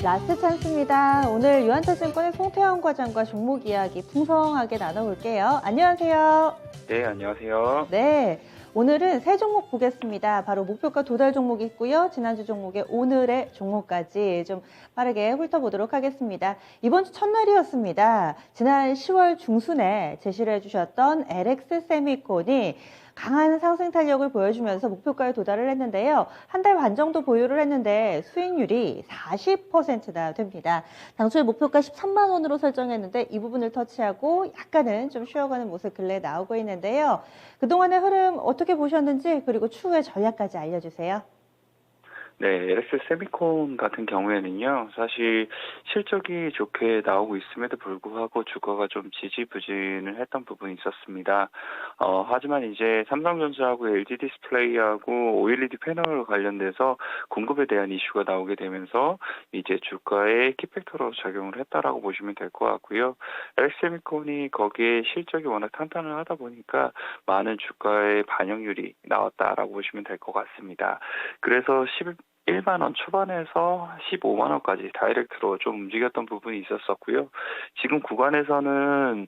라스트 찬스입니다. 오늘 유한타증권의 송태환 과장과 종목 이야기 풍성하게 나눠볼게요. 안녕하세요. 네, 안녕하세요. 네, 오늘은 세 종목 보겠습니다. 바로 목표가 도달 종목이 있고요. 지난주 종목의 오늘의 종목까지 좀 빠르게 훑어보도록 하겠습니다. 이번 주 첫날이었습니다. 지난 10월 중순에 제시를 해주셨던 LX 세미콘이 강한 상승 탄력을 보여주면서 목표가에 도달을 했는데요. 한 달 반 정도 보유를 했는데 수익률이 40%나 됩니다. 당초에 목표가 13만 원으로 설정했는데 이 부분을 터치하고 약간은 좀 쉬어가는 모습 근래에 나오고 있는데요. 그동안의 흐름 어떻게 보셨는지 그리고 추후의 전략까지 알려주세요. 네, LX 세미콘 같은 경우에는요, 사실 실적이 좋게 나오고 있음에도 불구하고 주가가 좀 지지부진을 했던 부분이 있었습니다. 하지만 이제 삼성전자하고 LG 디스플레이하고 OLED 패널 관련돼서 공급에 대한 이슈가 나오게 되면서 이제 주가에 키팩터로 작용을 했다라고 보시면 될 것 같고요. LX 세미콘이 거기에 실적이 워낙 탄탄을 하다 보니까 많은 주가의 반영률이 나왔다라고 보시면 될 것 같습니다. 그래서 1만 원 초반에서 15만 원까지 다이렉트로 좀 움직였던 부분이 있었었고요. 지금 구간에서는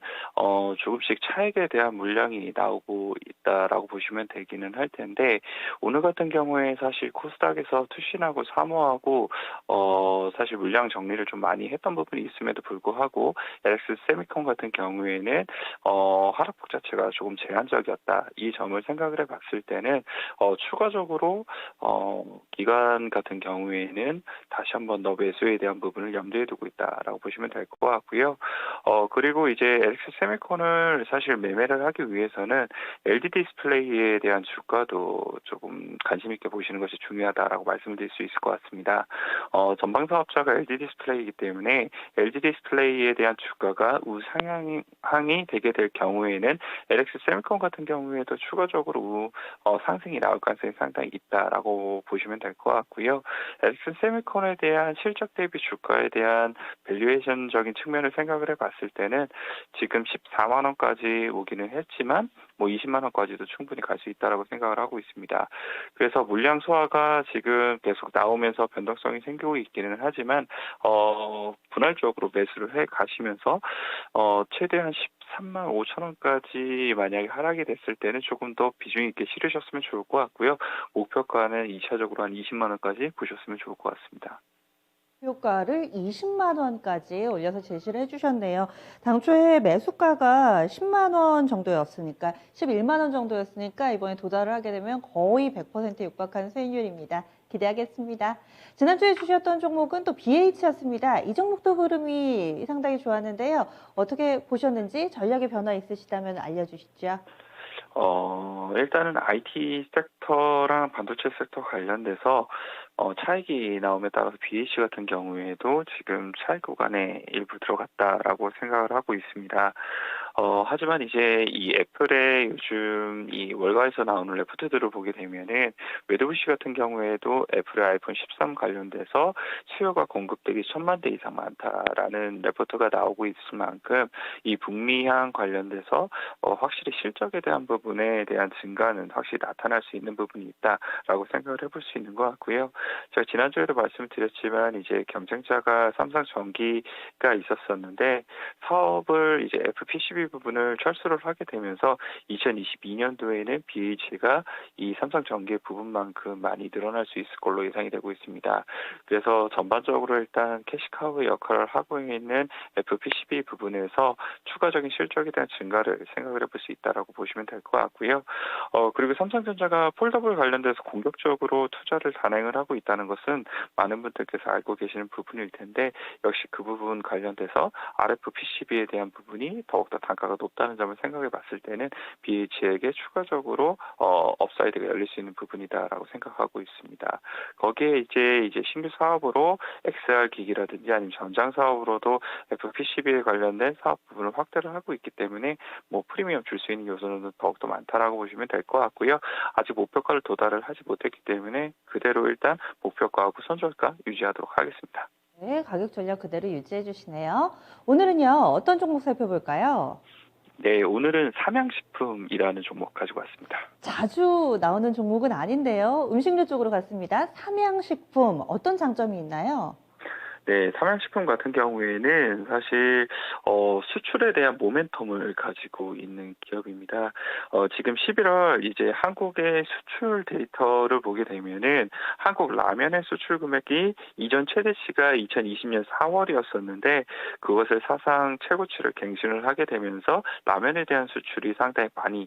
조금씩 차익에 대한 물량이 나오고 있다라고 보시면 되기는 할 텐데, 오늘 같은 경우에 사실 코스닥에서 투신하고 사모하고 사실 물량 정리를 좀 많이 했던 부분이 있음에도 불구하고 LX 세미콘 같은 경우에는 하락폭 자체가 조금 제한적이었다. 이 점을 생각을 해봤을 때는 추가적으로 기관 같은 경우에는 다시 한번 더 매수에 대한 부분을 염두에 두고 있다라고 보시면 될 것 같고요. 그리고 이제 LX 세미콘을 사실 매매를 하기 위해서는 LG 디스플레이에 대한 주가도 조금 관심 있게 보시는 것이 중요하다라고 말씀을 드릴 수 있을 것 같습니다. 전방 사업자가 LG 디스플레이이기 때문에 LG 디스플레이에 대한 주가가 우상향이 되게 될 경우에는 LX 세미콘 같은 경우에도 추가적으로 상승이 나올 가능성이 상당히 있다라고 보시면 될 것 같고요. LX 세미콘에 대한 실적 대비 주가에 대한 밸류에이션적인 측면을 생각을 해봤을 때는 지금 14만 원까지 오기는 했지만 20만 원까지도 충분히 갈 수 있다라고 생각을 하고 있습니다. 그래서 물량 소화가 지금 계속 나오면서 변동성이 생기고 있기는 하지만 분할적으로 매수를 해 가시면서 최대한 13만 5천 원까지 만약에 하락이 됐을 때는 조금 더 비중 있게 실으셨으면 좋을 것 같고요. 목표가는 2차적으로 한 20만 원까지 보셨으면 좋을 것 같습니다. 목표가를 20만 원까지 올려서 제시를 해주셨네요. 당초에 매수가가 10만 원 정도였으니까 11만 원 정도였으니까 이번에 도달을 하게 되면 거의 100% 육박하는 수익률입니다. 기대하겠습니다. 지난주에 주셨던 종목은 또 BH였습니다. 이 종목도 흐름이 상당히 좋았는데요. 어떻게 보셨는지 전략의 변화 있으시다면 알려주시죠. 일단은 IT 섹터랑 반도체 섹터 관련돼서 차익이 나옴에 따라서 BH 같은 경우에도 지금 차익 구간에 일부 들어갔다라고 생각을 하고 있습니다. 하지만 이제 이 애플의 요즘 이 월가에서 나오는 레포트들을 보게 되면은 웨드부시 같은 경우에도 애플의 아이폰 13 관련돼서 수요가 공급되기 1,000만 대 이상 많다라는 레포트가 나오고 있을 만큼 이 북미향 관련돼서 확실히 실적에 대한 부분에 대한 증가는 확실히 나타날 수 있는 부분이 있다라고 생각을 해볼 수 있는 것 같고요. 제가 지난주에도 말씀을 드렸지만 이제 경쟁자가 삼성전기가 있었었는데 사업을 이제 FPCB 부분을 철수를 하게 되면서 2022년도에는 BH가 이 삼성전기의 부분만큼 많이 늘어날 수 있을 걸로 예상이 되고 있습니다. 그래서 전반적으로 일단 캐시카우의 역할을 하고 있는 FPCB 부분에서 추가적인 실적에 대한 증가를 생각을 해볼 수 있다라고 보시면 될 것 같고요. 그리고 삼성전자가 폴더블 관련돼서 공격적으로 투자를 단행을 하고 있다는 것은 많은 분들께서 알고 계시는 부분일 텐데 역시 그 부분 관련돼서 RF PCB에 대한 부분이 더욱더 단가가 높다는 점을 생각해 봤을 때는 BH에게 추가적으로 업사이드가 열릴 수 있는 부분이다라고 생각하고 있습니다. 거기에 이제 신규 사업으로 XR 기기라든지 아니면 전장 사업으로도 FPCB에 관련된 사업 부분을 확대를 하고 있기 때문에 프리미엄 줄 수 있는 요소는 더욱더 많다라고 보시면 될 것 같고요. 아직 목표가를 도달을 하지 못했기 때문에 그대로 일단 목표가하고 손절가 유지하도록 하겠습니다. 네, 가격 전략 그대로 유지해 주시네요. 오늘은요, 어떤 종목 살펴볼까요? 네, 오늘은 삼양식품이라는 종목 가지고 왔습니다. 자주 나오는 종목은 아닌데요. 음식료 쪽으로 갔습니다. 삼양식품 어떤 장점이 있나요? 네, 삼양식품 같은 경우에는 사실 수출에 대한 모멘텀을 가지고 있는 기업입니다. 지금 11월 이제 한국의 수출 데이터를 보게 되면은 한국 라면의 수출 금액이 이전 최대치가 2020년 4월이었었는데 그것을 사상 최고치를 갱신을 하게 되면서 라면에 대한 수출이 상당히 많이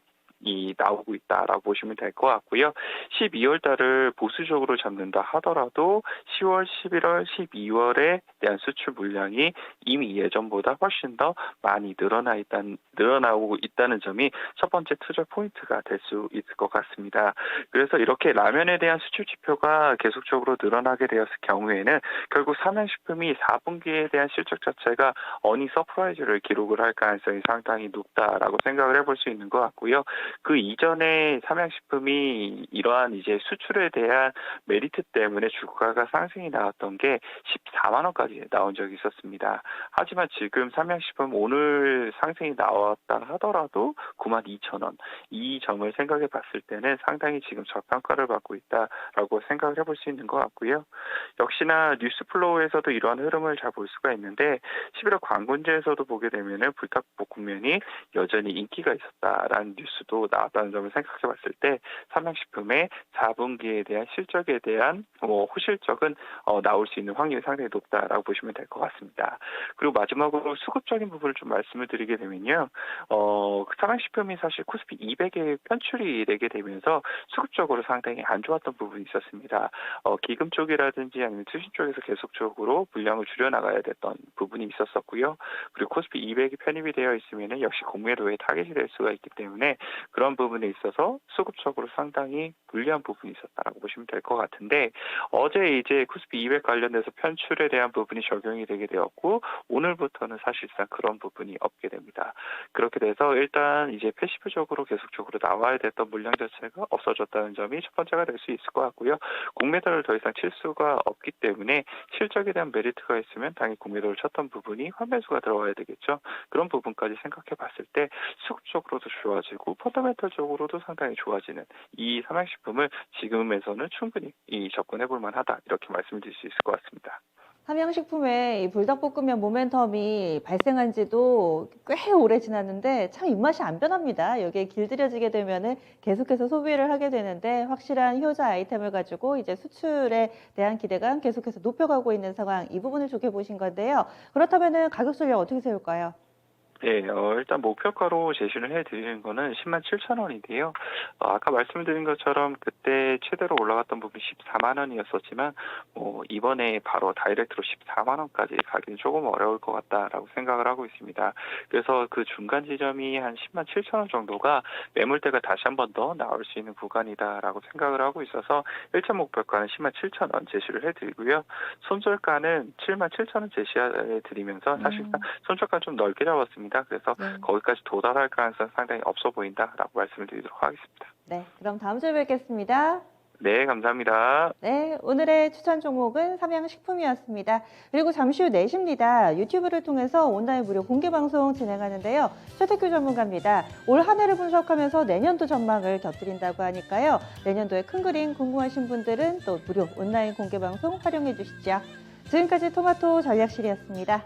나오고 있다라고 보시면 될 것 같고요. 12월 달을 보수적으로 잡는다 하더라도 10월, 11월, 12월에 대한 수출 물량이 이미 예전보다 훨씬 더 많이 늘어나고 있다는 점이 첫 번째 투자 포인트가 될 수 있을 것 같습니다. 그래서 이렇게 라면에 대한 수출 지표가 계속적으로 늘어나게 되었을 경우에는 결국 삼양식품이 4분기에 대한 실적 자체가 어니 서프라이즈를 기록을 할 가능성이 상당히 높다라고 생각을 해볼 수 있는 것 같고요. 그 이전에 삼양식품이 이러한 이제 수출에 대한 메리트 때문에 주가가 상승이 나왔던 게 14만 원까지 나온 적이 있었습니다. 하지만 지금 삼양식품 오늘 상승이 나왔다 하더라도 9만 2천 원. 이 점을 생각해 봤을 때는 상당히 지금 저평가를 받고 있다라고 생각을 해볼 수 있는 것 같고요. 역시나 뉴스플로우에서도 이러한 흐름을 잘 볼 수가 있는데 11월 광군제에서도 보게 되면은 불닭볶음면이 여전히 인기가 있었다라는 뉴스도 나왔다는 점을 생각해 봤을 때 삼양식품의 4분기에 대한 실적에 대한 호실적은 나올 수 있는 확률이 상당히 높다라고 보시면 될 것 같습니다. 그리고 마지막으로 수급적인 부분을 좀 말씀을 드리게 되면요. 삼양식품이 사실 코스피 200에 편출이 되게 되면서 수급적으로 상당히 안 좋았던 부분이 있었습니다. 기금 쪽이라든지 아니면 투신 쪽에서 계속적으로 물량을 줄여나가야 됐던 부분이 있었었고요. 그리고 코스피 200이 편입이 되어 있으면 역시 공매도의 타겟이 될 수가 있기 때문에 그런 부분에 있어서 수급적으로 상당히 불리한 부분이 있었다라고 보시면 될 것 같은데 어제 이제 코스피 200 관련돼서 편출에 대한 부분이 적용이 되게 되었고 오늘부터는 사실상 그런 부분이 없게 됩니다. 그렇게 돼서 일단 이제 패시브적으로 계속적으로 나와야 됐던 물량 자체가 없어졌다는 점이 첫 번째가 될 수 있을 것 같고요. 공매도를 더 이상 칠 수가 없기 때문에 실적에 대한 메리트가 있으면 당연히 공매도를 쳤던 부분이 환매수가 들어와야 되겠죠. 그런 부분까지 생각해 봤을 때 수급적으로도 좋아지고 펀더멘털적으로도 상당히 좋아지는 이 삼양식품을 지금에서는 충분히 접근해 볼 만하다 이렇게 말씀드릴 수 있을 것 같습니다. 삼양식품의 이 불닭볶음면 모멘텀이 발생한 지도 꽤 오래 지났는데 참 입맛이 안 변합니다. 여기에 길들여지게 되면은 계속해서 소비를 하게 되는데 확실한 효자 아이템을 가지고 이제 수출에 대한 기대감 계속해서 높여가고 있는 상황, 이 부분을 좋게 보신 건데요. 그렇다면은 가격 전략 어떻게 세울까요? 네, 일단 목표가로 제시를 해드리는 거는 10만 7천 원인데요. 아까 말씀드린 것처럼 그때 최대로 올라갔던 부분이 14만 원이었었지만, 이번에 바로 다이렉트로 14만 원까지 가기는 조금 어려울 것 같다라고 생각을 하고 있습니다. 그래서 그 중간 지점이 한 10만 7천 원 정도가 매물대가 다시 한 번 더 나올 수 있는 구간이다라고 생각을 하고 있어서 1차 목표가는 10만 7천 원 제시를 해드리고요. 손절가는 7만 7천 원 제시해드리면서 사실상 손절가 좀 넓게 잡았습니다. 그래서 네. 거기까지 도달할 가능성은 상당히 없어 보인다라고 말씀을 드리도록 하겠습니다. 네, 그럼 다음 주에 뵙겠습니다. 네, 감사합니다. 네, 오늘의 추천 종목은 삼양식품이었습니다. 그리고 잠시 후 4시입니다. 유튜브를 통해서 온라인 무료 공개 방송 진행하는데요. 최태규 전문가입니다. 올 한 해를 분석하면서 내년도 전망을 곁들인다고 하니까요. 내년도의 큰 그림 궁금하신 분들은 또 무료 온라인 공개 방송 활용해 주시죠. 지금까지 토마토 전략실이었습니다.